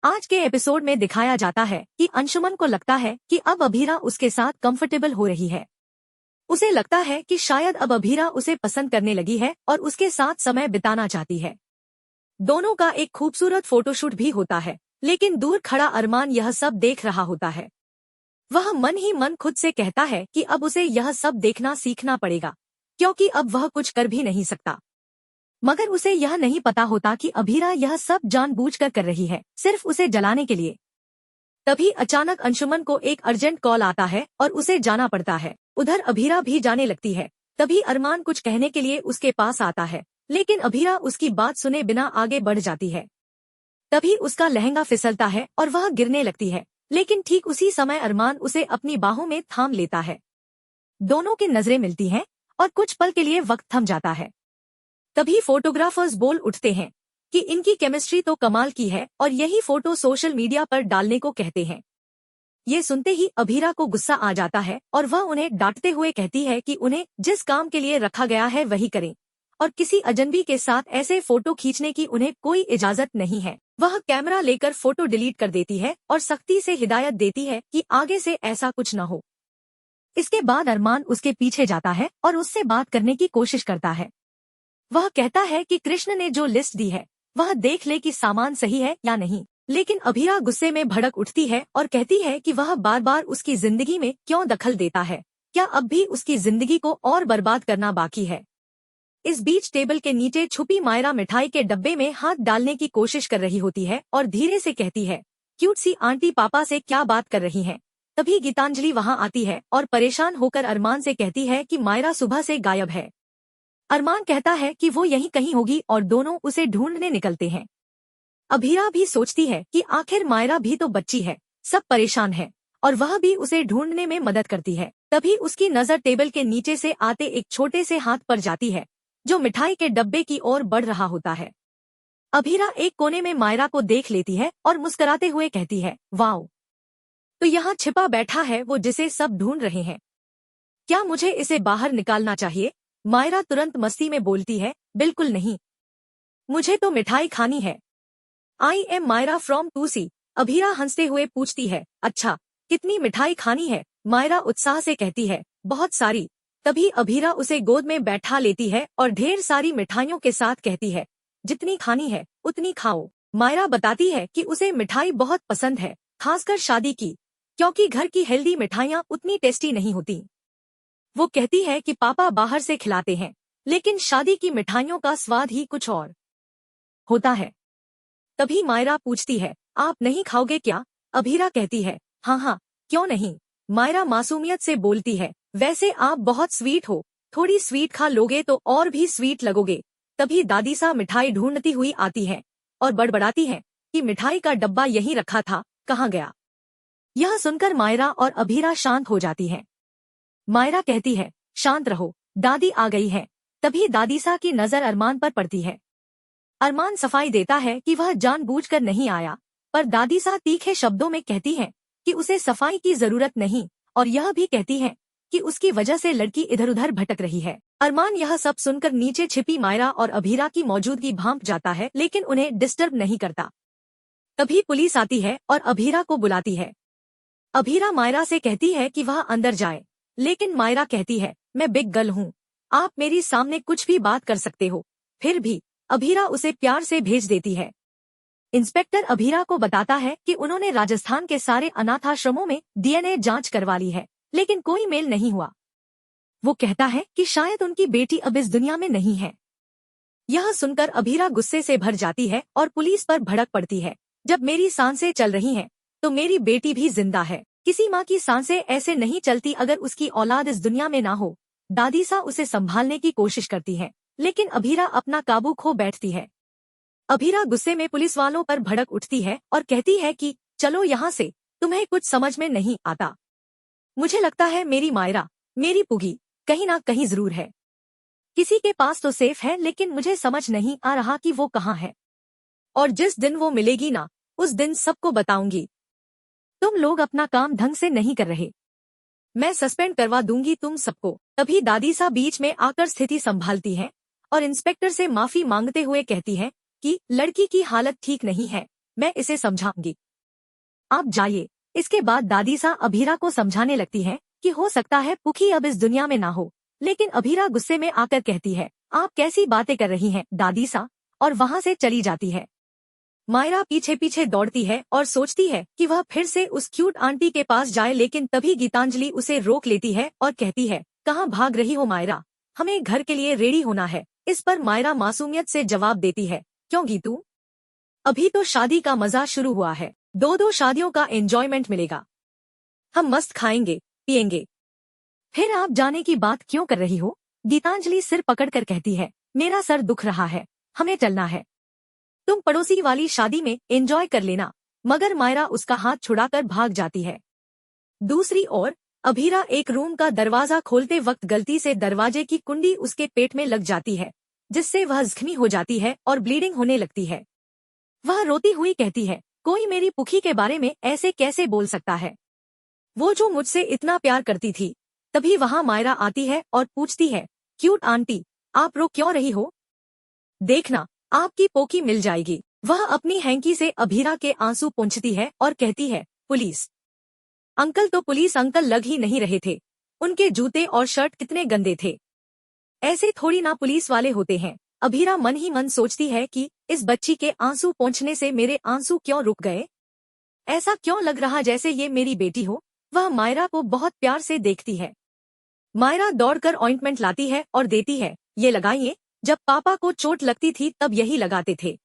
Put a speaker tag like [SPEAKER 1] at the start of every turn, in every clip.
[SPEAKER 1] आज के एपिसोड में दिखाया जाता है कि अंशुमन को लगता है कि अब अभीरा उसके साथ कंफर्टेबल हो रही है। उसे लगता है कि शायद अब अभीरा उसे पसंद करने लगी है और उसके साथ समय बिताना चाहती है। दोनों का एक खूबसूरत फोटोशूट भी होता है, लेकिन दूर खड़ा अरमान यह सब देख रहा होता है। वह मन ही मन खुद से कहता है कि अब उसे यह सब देखना सीखना पड़ेगा, क्योंकि अब वह कुछ कर भी नहीं सकता। मगर उसे यह नहीं पता होता कि अभीरा यह सब जानबूझकर कर रही है, सिर्फ उसे जलाने के लिए। तभी अचानक अंशुमन को एक अर्जेंट कॉल आता है और उसे जाना पड़ता है। उधर अभीरा भी जाने लगती है। तभी अरमान कुछ कहने के लिए उसके पास आता है, लेकिन अभीरा उसकी बात सुने बिना आगे बढ़ जाती है। तभी उसका लहंगा फिसलता है और वह गिरने लगती है, लेकिन ठीक उसी समय अरमान उसे अपनी बाहों में थाम लेता है। दोनों की नजरें मिलती हैं और कुछ पल के लिए वक्त थम जाता है। तभी फोटोग्राफर्स बोल उठते हैं कि इनकी केमिस्ट्री तो कमाल की है और यही फोटो सोशल मीडिया पर डालने को कहते हैं। ये सुनते ही अभीरा को गुस्सा आ जाता है और वह उन्हें डांटते हुए कहती है कि उन्हें जिस काम के लिए रखा गया है वही करें और किसी अजनबी के साथ ऐसे फोटो खींचने की उन्हें कोई इजाजत नहीं है। वह कैमरा लेकर फोटो डिलीट कर देती है और सख्ती से हिदायत देती है कि आगे से ऐसा कुछ न हो। इसके बाद अरमान उसके पीछे जाता है और उससे बात करने की कोशिश करता है। वह कहता है कि कृष्ण ने जो लिस्ट दी है वह देख ले कि सामान सही है या नहीं, लेकिन अभीरा गुस्से में भड़क उठती है और कहती है कि वह बार बार उसकी जिंदगी में क्यों दखल देता है, क्या अब भी उसकी जिंदगी को और बर्बाद करना बाकी है। इस बीच टेबल के नीचे छुपी मायरा मिठाई के डब्बे में हाथ डालने की कोशिश कर रही होती है और धीरे से कहती है, क्यूट सी आंटी पापा से क्या बात कर रही हैं। तभी गीतांजलि वहां आती है और परेशान होकर अरमान से कहती है कि मायरा सुबह से गायब है। अरमान कहता है कि वो यहीं कहीं होगी और दोनों उसे ढूंढने निकलते हैं। अभीरा भी सोचती है कि आखिर मायरा भी तो बच्ची है, सब परेशान है और वह भी उसे ढूंढने में मदद करती है। तभी उसकी नजर टेबल के नीचे से आते एक छोटे से हाथ पर जाती है जो मिठाई के डब्बे की ओर बढ़ रहा होता है। अभीरा एक कोने में मायरा को देख लेती है और मुस्कुराते हुए कहती है, वाओ, तो यहाँ छिपा बैठा है वो जिसे सब ढूंढ रहे हैं। क्या मुझे इसे बाहर निकालना चाहिए? मायरा तुरंत मस्ती में बोलती है, बिल्कुल नहीं, मुझे तो मिठाई खानी है। I am Myra from 2C। Abhira हंसते हुए पूछती है, अच्छा, कितनी मिठाई खानी है? मायरा उत्साह से कहती है, बहुत सारी। तभी अभीरा उसे गोद में बैठा लेती है और ढेर सारी मिठाइयों के साथ कहती है, जितनी खानी है उतनी खाओ। मायरा बताती है कि उसे मिठाई बहुत पसंद है, खासकर शादी की, क्योंकि घर की हेल्दी मिठाइयाँ उतनी टेस्टी नहीं होती। वो कहती है कि पापा बाहर से खिलाते हैं, लेकिन शादी की मिठाइयों का स्वाद ही कुछ और होता है। तभी मायरा पूछती है, आप नहीं खाओगे क्या? अभीरा कहती है, हाँ हाँ, क्यों नहीं। मायरा मासूमियत से बोलती है, वैसे आप बहुत स्वीट हो, थोड़ी स्वीट खा लोगे तो और भी स्वीट लगोगे। तभी दादी सा मिठाई ढूंढती हुई आती है और बड़बड़ाती है कि मिठाई का डब्बा यहीं रखा था, कहाँ गया। यह सुनकर मायरा और अभीरा शांत हो जाती है। मायरा कहती है, शांत रहो, दादी आ गई है। तभी दादीसा की नजर अरमान पर पड़ती है। अरमान सफाई देता है कि वह जानबूझकर नहीं आया, पर दादीसा तीखे शब्दों में कहती है कि उसे सफाई की जरूरत नहीं और यह भी कहती है कि उसकी वजह से लड़की इधर उधर भटक रही है। अरमान यह सब सुनकर नीचे छिपी मायरा और अभीरा की मौजूदगी भांप जाता है, लेकिन उन्हें डिस्टर्ब नहीं करता। तभी पुलिस आती है और अभीरा को बुलाती है। अभीरा मायरा से कहती है कि वह अंदर जाए, लेकिन मायरा कहती है, मैं बिग गर्ल हूँ, आप मेरी सामने कुछ भी बात कर सकते हो। फिर भी अभीरा उसे प्यार से भेज देती है। इंस्पेक्टर अभीरा को बताता है कि उन्होंने राजस्थान के सारे अनाथाश्रमों में DNA जांच करवा ली है, लेकिन कोई मेल नहीं हुआ। वो कहता है कि शायद उनकी बेटी अब इस दुनिया में नहीं है। यह सुनकर अभीरा गुस्से से भर जाती है और पुलिस पर भड़क पड़ती है, जब मेरी सांसें चल रही हैं, तो मेरी बेटी भी जिंदा है। किसी माँ की सांसें ऐसे नहीं चलती अगर उसकी औलाद इस दुनिया में ना हो। दादीसा उसे संभालने की कोशिश करती है, लेकिन अभीरा अपना काबू खो बैठती है। अभीरा गुस्से में पुलिस वालों पर भड़क उठती है और कहती है कि चलो यहाँ से, तुम्हें कुछ समझ में नहीं आता। मुझे लगता है मेरी मायरा, मेरी पुगी, कहीं ना कहीं जरूर है। किसी के पास तो सेफ है, लेकिन मुझे समझ नहीं आ रहा कि वो कहाँ है। और जिस दिन वो मिलेगी ना, उस दिन सबको बताऊंगी। तुम लोग अपना काम ढंग से नहीं कर रहे, मैं सस्पेंड करवा दूंगी तुम सबको। तभी दादीसा बीच में आकर स्थिति संभालती है और इंस्पेक्टर से माफी मांगते हुए कहती है कि लड़की की हालत ठीक नहीं है, मैं इसे समझाऊंगी, आप जाइए। इसके बाद दादी सा अभीरा को समझाने लगती है कि हो सकता है पुखी अब इस दुनिया में ना हो, लेकिन अभीरा गुस्से में आकर कहती है, आप कैसी बातें कर रही हैं दादी सा, और वहाँ से चली जाती है। मायरा पीछे पीछे दौड़ती है और सोचती है कि वह फिर से उस क्यूट आंटी के पास जाए, लेकिन तभी गीतांजलि उसे रोक लेती है और कहती है, कहाँ भाग रही हो मायरा, हमें घर के लिए रेडी होना है। इस पर मायरा मासूमियत से जवाब देती है, क्यों गीतू, अभी तो शादी का मजा शुरू हुआ है, दो दो शादियों का एंजॉयमेंट मिलेगा, हम मस्त खाएंगे पिएंगे, फिर आप जाने की बात क्यों कर रही हो। गीतांजलि सिर पकड़कर कहती है, मेरा सर दुख रहा है, हमें चलना है, तुम पड़ोसी वाली शादी में एंजॉय कर लेना। मगर मायरा उसका हाथ छुड़ाकर भाग जाती है। दूसरी ओर अभीरा एक रूम का दरवाजा खोलते वक्त गलती से दरवाजे की कुंडी उसके पेट में लग जाती है, जिससे वह जख्मी हो जाती है और ब्लीडिंग होने लगती है। वह रोती हुई कहती है, कोई मेरी पुखी के बारे में ऐसे कैसे बोल सकता है, वो जो मुझसे इतना प्यार करती थी। तभी वहाँ मायरा आती है और पूछती है, क्यूट आंटी, आप रो क्यों रही हो, देखना आपकी पोकी मिल जाएगी। वह अपनी हैंकी से अभीरा के आंसू पोंछती है और कहती है, पुलिस अंकल तो पुलिस अंकल लग ही नहीं रहे थे, उनके जूते और शर्ट कितने गंदे थे, ऐसे थोड़ी ना पुलिस वाले होते हैं। अभीरा मन ही मन सोचती है कि इस बच्ची के आंसू पोंछने से मेरे आंसू क्यों रुक गए, ऐसा क्यों लग रहा जैसे ये मेरी बेटी हो। वह मायरा को बहुत प्यार से देखती है। मायरा दौड़कर ऑइंटमेंट लाती है और देती है, ये लगाइए, जब पापा को चोट लगती थी तब यही लगाते थे,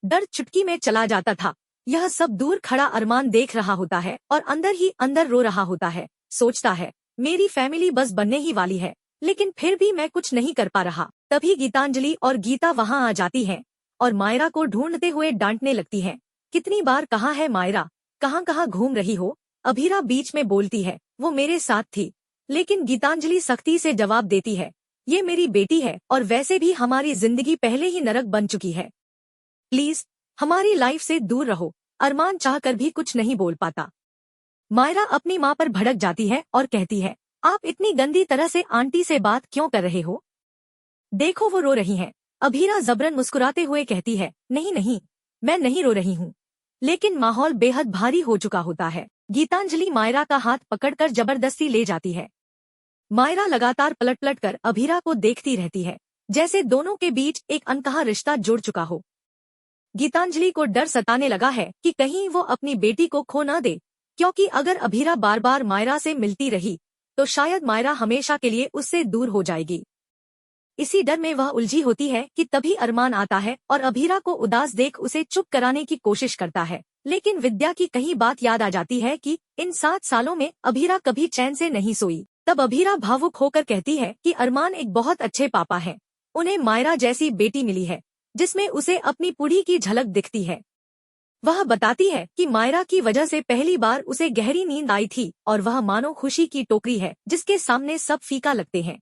[SPEAKER 1] दर्द चुटकी में चला जाता था। यह सब दूर खड़ा अरमान देख रहा होता है और अंदर ही अंदर रो रहा होता है। सोचता है, मेरी फैमिली बस बनने ही वाली है, लेकिन फिर भी मैं कुछ नहीं कर पा रहा। तभी गीतांजलि और गीता वहाँ आ जाती हैं और मायरा को ढूंढते हुए डांटने लगती हैं। कितनी बार कहा है मायरा, कहाँ कहाँ घूम रही हो। अभीरा बीच में बोलती है, वो मेरे साथ थी, लेकिन गीतांजलि सख्ती से जवाब देती है, ये मेरी बेटी है और वैसे भी हमारी जिंदगी पहले ही नरक बन चुकी है, प्लीज हमारी लाइफ से दूर रहो। अरमान चाहकर भी कुछ नहीं बोल पाता। मायरा अपनी माँ पर भड़क जाती है और कहती है, आप इतनी गंदी तरह से आंटी से बात क्यों कर रहे हो, देखो वो रो रही हैं। अभीरा जबरन मुस्कुराते हुए कहती है, नहीं नहीं, मैं नहीं रो रही हूँ, लेकिन माहौल बेहद भारी हो चुका होता है। गीतांजलि मायरा का हाथ पकड़कर जबरदस्ती ले जाती है। मायरा लगातार पलट पलट कर अभीरा को देखती रहती है, जैसे दोनों के बीच एक अनकहा रिश्ता जुड़ चुका हो। गीतांजलि को डर सताने लगा है कि कहीं वो अपनी बेटी को खो न दे, क्योंकि अगर अभीरा बार बार मायरा से मिलती रही तो शायद मायरा हमेशा के लिए उससे दूर हो जाएगी। इसी डर में वह उलझी होती है कि तभी अरमान आता है और अभीरा को उदास देख उसे चुप कराने की कोशिश करता है, लेकिन विद्या की कहीं बात याद आ जाती है कि इन 7 सालों में अभीरा कभी चैन से नहीं सोई। तब अभीरा भावुक होकर कहती है कि अरमान एक बहुत अच्छे पापा हैं, उन्हें मायरा जैसी बेटी मिली है जिसमें उसे अपनी पुड़ी की झलक दिखती है। वह बताती है कि मायरा की वजह से पहली बार उसे गहरी नींद आई थी और वह मानो खुशी की टोकरी है जिसके सामने सब फीका लगते हैं।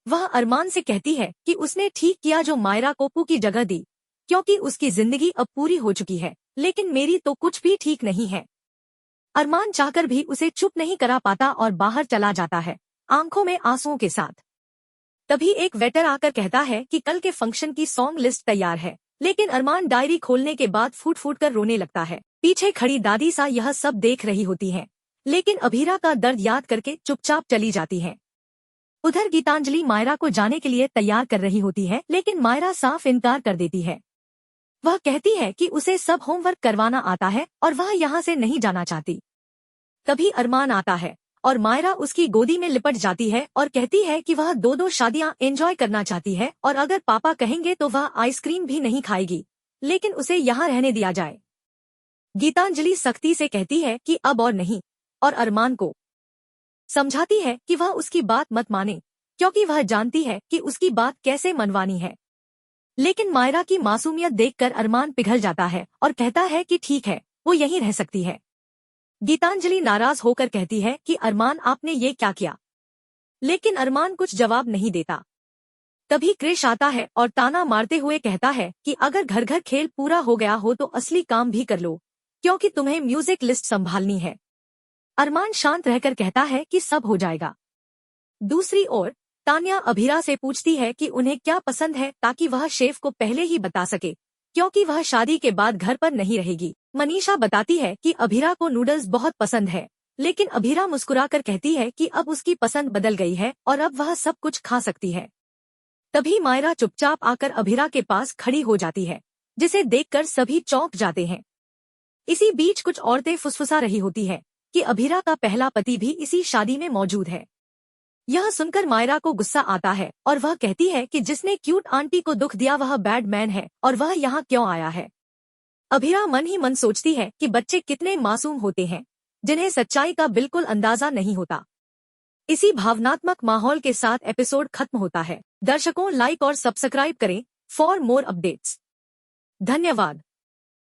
[SPEAKER 1] वह अरमान से कहती है कि उसने ठीक किया जो मायरा को पू की जगह दी, क्योंकि उसकी जिंदगी अब पूरी हो चुकी है, लेकिन मेरी तो कुछ भी ठीक नहीं है। अरमान चाहकर भी उसे चुप नहीं करा पाता और बाहर चला जाता है, आंखों में आंसुओं के साथ। तभी एक वेटर आकर कहता है कि कल के फंक्शन की सॉन्ग लिस्ट तैयार है, लेकिन अरमान डायरी खोलने के बाद फूट फूट कर रोने लगता है। पीछे खड़ी दादी सा यह सब देख रही होती हैं, लेकिन अभीरा का दर्द याद करके चुपचाप चली जाती हैं। उधर गीतांजलि मायरा को जाने के लिए तैयार कर रही होती है, लेकिन मायरा साफ इनकार कर देती है। वह कहती है कि उसे सब होमवर्क करवाना आता है और वह यहाँ से नहीं जाना चाहती। तभी अरमान आता है और मायरा उसकी गोदी में लिपट जाती है और कहती है कि वह 2-2 शादियां एंजॉय करना चाहती है और अगर पापा कहेंगे तो वह आइसक्रीम भी नहीं खाएगी, लेकिन उसे यहाँ रहने दिया जाए। गीतांजलि सख्ती से कहती है कि अब और नहीं, और अरमान को समझाती है कि वह उसकी बात मत माने, क्योंकि वह जानती है कि उसकी बात कैसे मनवानी है। लेकिन मायरा की मासूमियत देखकर अरमान पिघल जाता है और कहता है कि ठीक है, वो यहीं रह सकती है। गीतांजलि नाराज होकर कहती है कि अरमान आपने ये क्या किया, लेकिन अरमान कुछ जवाब नहीं देता। तभी क्रिश आता है और ताना मारते हुए कहता है कि अगर घर घर खेल पूरा हो गया हो तो असली काम भी कर लो, क्योंकि तुम्हें म्यूजिक लिस्ट संभालनी है। अरमान शांत रहकर कहता है कि सब हो जाएगा। दूसरी ओर तान्या अभीरा से पूछती है कि उन्हें क्या पसंद है ताकि वह शेफ को पहले ही बता सके, क्योंकि वह शादी के बाद घर पर नहीं रहेगी। मनीषा बताती है कि अभीरा को नूडल्स बहुत पसंद है, लेकिन अभीरा मुस्कुराकर कहती है कि अब उसकी पसंद बदल गई है और अब वह सब कुछ खा सकती है। तभी मायरा चुपचाप आकर अभीरा के पास खड़ी हो जाती है, जिसे देखकर सभी चौंक जाते हैं। इसी बीच कुछ औरतें फुसफुसा रही होती है कि अभीरा का पहला पति भी इसी शादी में मौजूद है। यह सुनकर मायरा को गुस्सा आता है और वह कहती है कि जिसने क्यूट आंटी को दुख दिया वह बैड मैन है और वह यहाँ क्यों आया है। अभीरा मन ही मन सोचती है कि बच्चे कितने मासूम होते हैं, जिन्हें सच्चाई का बिल्कुल अंदाजा नहीं होता। इसी भावनात्मक माहौल के साथ एपिसोड खत्म होता है। दर्शकों, लाइक और सब्सक्राइब करें फॉर मोर अपडेट्स। धन्यवाद।